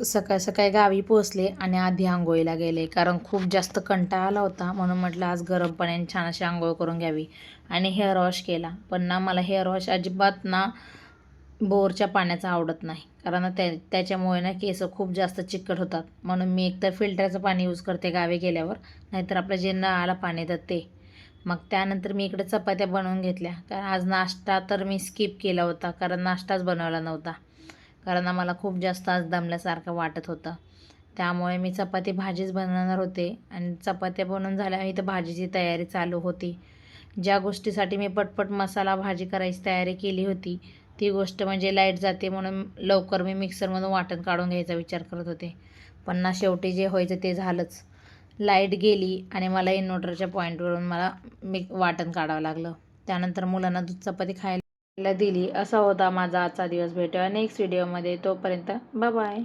सकाळ सकाळी गावी पोहोचले आणि आधी आंघोळीला गेले, कारण खूप जास्त कंटाळा आला होता. म्हणून म्हटलं आज गरम पाण्याने छान अशी आंघोळ करून घ्यावी आणि हेअर वॉश केला. पण ना मला हेअर वॉश अजिबात ना बोरच्या पाण्याचं आवडत नाही, कारण त्याच्यामुळे ना केस खूप जास्त चिकट होतात. म्हणून मी एकतर फिल्टरचं पाणी यूज करते गावी गेल्यावर, नाहीतर आपलं जे नळाला पाणी येतं ते. मग त्यानंतर मी इकडे चपात्या बनवून घेतल्या, कारण आज नाश्ता तर मी स्किप केला होता, कारण नाश्ताच बनवला नव्हता. कारण आम्हाला खूप जास्त आज दमल्यासारखं वाटत होतं. त्यामुळे मी चपाती भाजीच बनवणार होते आणि चपात्या बनवून झाल्या, इथं भाजीची तयारी चालू होती. ज्या गोष्टीसाठी मी पटपट मसाला भाजी करायची तयारी केली होती, ती गोष्ट म्हणजे लाईट जाते म्हणून लवकर मी मिक्सरमधून वाटण काढून घ्यायचा विचार करत होते. पण ना शेवटी जे व्हायचं ते झालंच. लाईट गेली आणि मला इन्व्हर्टरच्या पॉईंटवरून मला वाटण काढावं लागलं. त्यानंतर मुलांना दूध चपाती खायला दिली. असा होता माझा आजचा दिवस. भेटूया नेक्स्ट व्हिडिओमध्ये. तोपर्यंत बाय बाय.